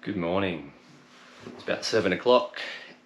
Good morning. It's about 7 o'clock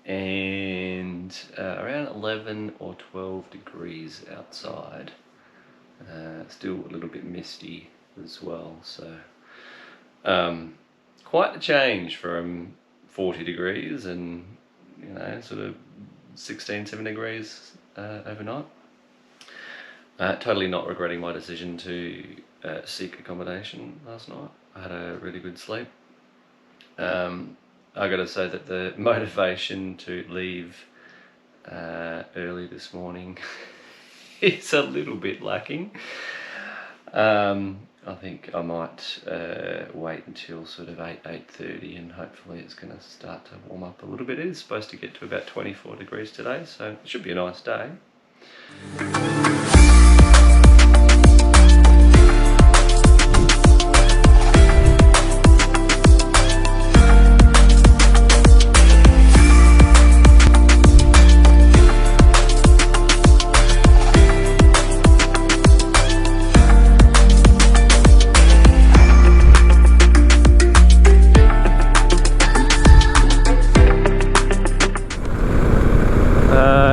and around 11 or 12 degrees outside. Still a little bit misty as well, so quite a change from 40 degrees and sort of 16-17 degrees overnight. Totally not regretting my decision to seek accommodation last night. I had a really good sleep. I gotta say that the motivation to leave early this morning is a little bit lacking. I think I might wait until sort of 8:30 and hopefully it's going to start to warm up a little bit. It is supposed to get to about 24 degrees today, so it should be a nice day.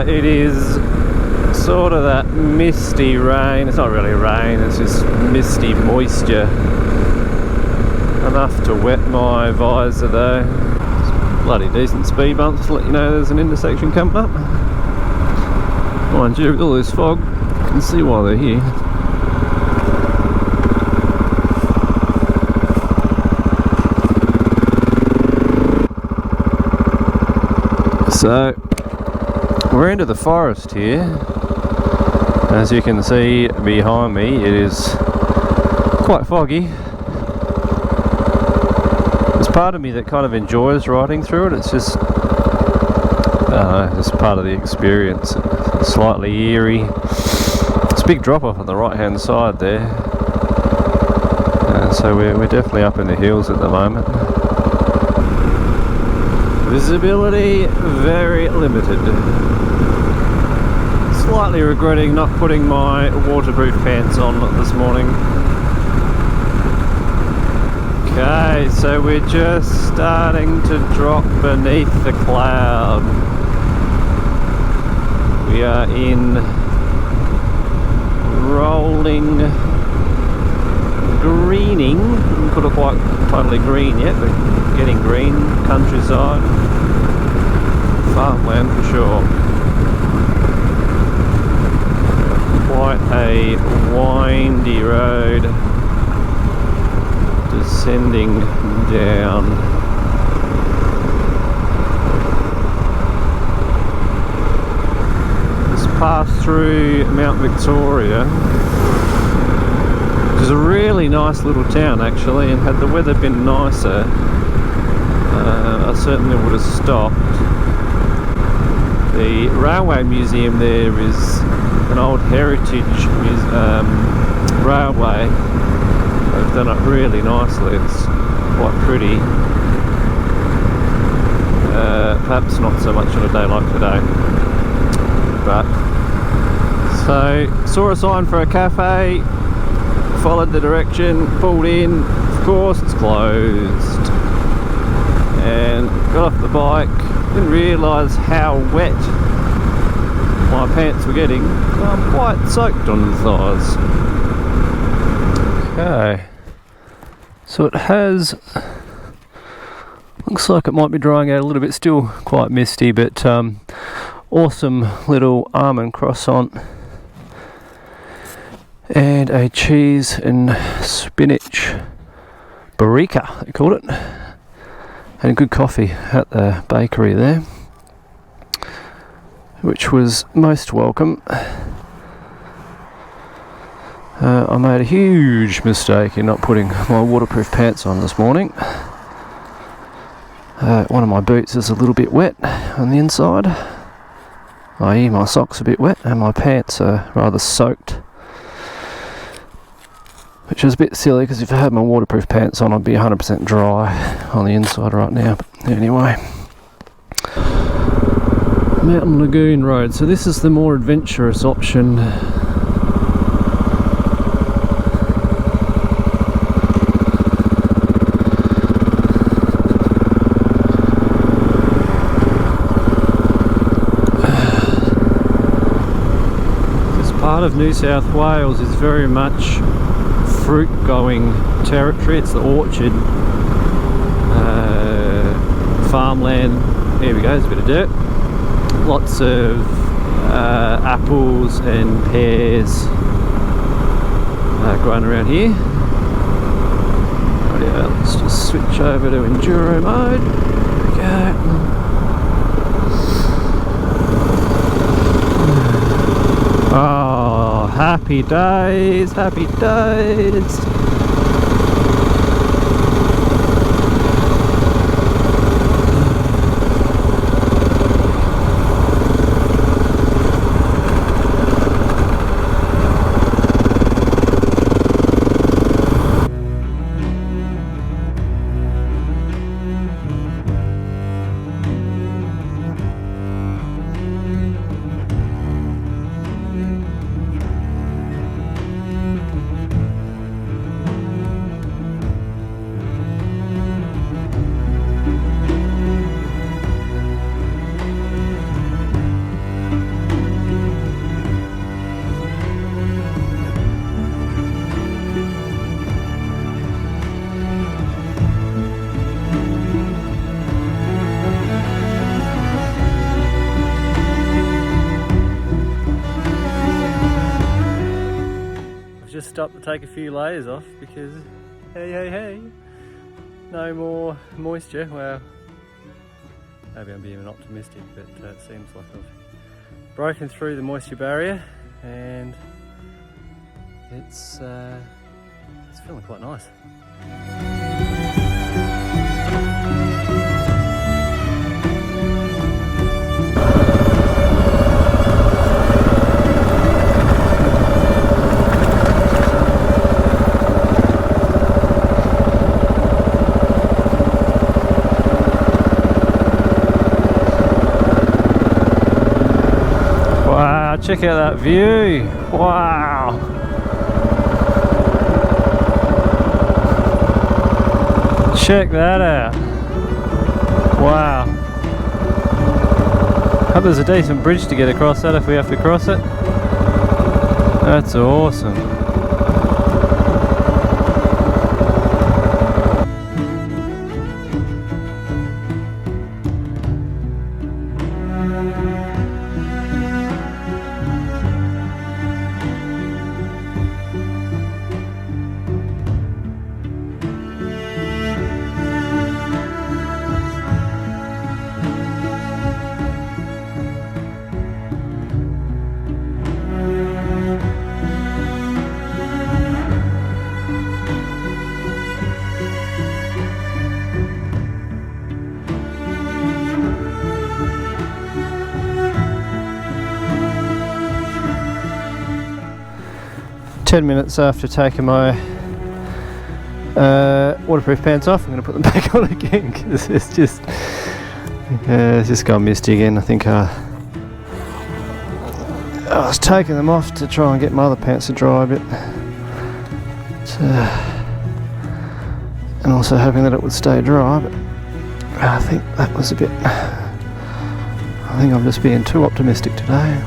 It is sort of that misty rain. It's not really rain, it's just misty moisture. Enough to wet my visor though. It's bloody decent speed bumps to let you know there's an intersection coming up. Mind you, with all this fog, you can see why they're here. So we're into the forest here. As you can see behind me, it is quite foggy. There's part of me that kind of enjoys riding through it. It's just, just part of the experience. It's slightly eerie. It's a big drop off on the right hand side there. So we're definitely up in the hills at the moment. Visibility very limited. Slightly regretting not putting my waterproof pants on this morning. Okay, so we're just starting to drop beneath the cloud. We are in rolling greening. Wouldn't put it quite totally green yet, but getting green countryside. Farmland for sure. Quite a windy road descending down. Just passed through Mount Victoria, which is a really nice little town actually, and had the weather been nicer, I certainly would have stopped. The railway museum there is an old heritage railway. They've done it really nicely. It's quite pretty. Perhaps not so much on a day like today. But so saw a sign for a cafe, followed the direction, pulled in. Of course, it's closed. And got off the bike. Didn't realise how wet my pants were getting. I'm quite soaked on the thighs. Okay, so it has, looks like it might be drying out a little bit, still quite misty, but awesome little almond croissant and a cheese and spinach barika, they called it, and a good coffee at the bakery there, which was most welcome. I made a huge mistake in not putting my waterproof pants on this morning. One of my boots is a little bit wet on the inside, i.e. my socks are a bit wet and my pants are rather soaked, which is a bit silly because if I had my waterproof pants on I'd be 100% dry on the inside right now. But anyway, Mountain Lagoon Road, so this is the more adventurous option. part of New South Wales is very much fruit going territory. It's the orchard, farmland. Here we go, there's a bit of dirt. Lots of apples and pears growing around here. Right, yeah, let's just switch over to enduro mode. There we go. Oh, happy days, happy days. Just stopped to take a few layers off because hey, no more moisture. Well, maybe I'm being optimistic, but it seems like I've broken through the moisture barrier and it's feeling quite nice. Wow, check out that view. Wow. Check that out. Wow. Hope there's a decent bridge to get across that if we have to cross it. That's awesome. Ten minutes after taking my waterproof pants off, I'm going to put them back on again because it's just gone misty again. I think I was taking them off to try and get my other pants to dry a bit, and also hoping that it would stay dry, but I think that was a bit, I think I'm just being too optimistic today.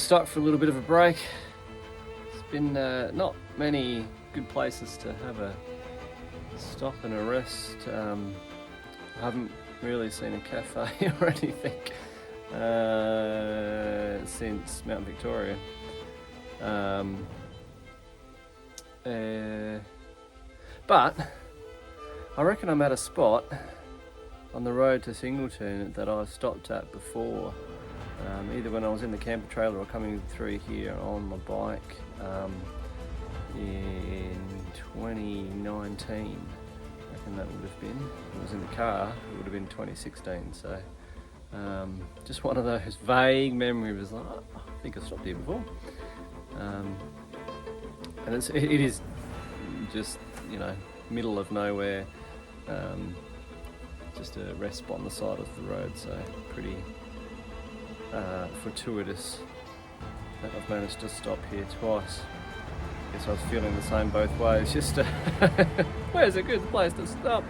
stopped for a little bit of a break. It's been not many good places to have a stop and a rest. I haven't really seen a cafe or anything since Mount Victoria. But I reckon I'm at a spot on the road to Singleton that I've stopped at before, either when I was in the camper trailer or coming through here on my bike in 2019. I reckon that would have been. If it was in the car, it would have been 2016. So just one of those vague memories. Like, oh, I think I stopped here before. And it is just, you know, middle of nowhere, just a rest spot on the side of the road, so pretty fortuitous that I've managed to stop here twice. I guess I was feeling the same both ways, just where's a good place to stop?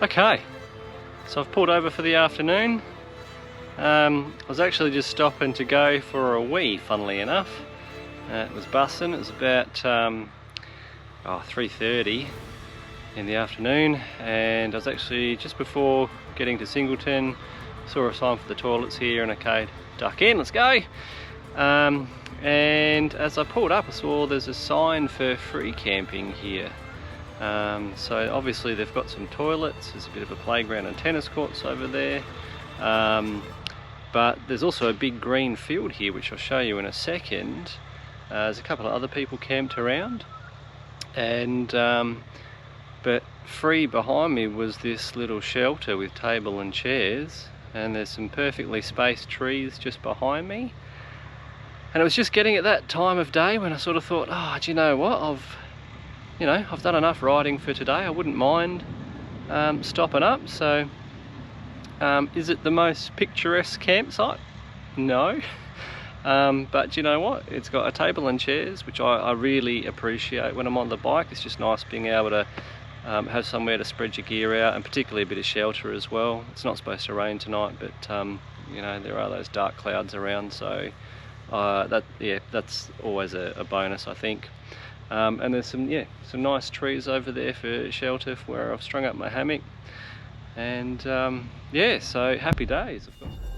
Okay, so I've pulled over for the afternoon. I was actually just stopping to go for a wee, funnily enough. It was bussing. It was about 3:30 in the afternoon, and I was actually just before getting to Singleton, saw a sign for the toilets here, and okay, duck in, let's go. And as I pulled up, I saw there's a sign for free camping here. So obviously they've got some toilets, there's a bit of a playground and tennis courts over there, but there's also a big green field here which I'll show you in a second. There's a couple of other people camped around, and but free behind me was this little shelter with table and chairs, and there's some perfectly spaced trees just behind me. And it was just getting at that time of day when I sort of thought, oh, do you know what, I've done enough riding for today. I wouldn't mind stopping up. So is it the most picturesque campsite? No. But you know what? It's got a table and chairs, which I really appreciate when I'm on the bike. It's just nice being able to have somewhere to spread your gear out, and particularly a bit of shelter as well. It's not supposed to rain tonight, but you know, there are those dark clouds around, so that's always a bonus, I think. And there's some nice trees over there for shelter for where I've strung up my hammock, and yeah, so happy days, of course.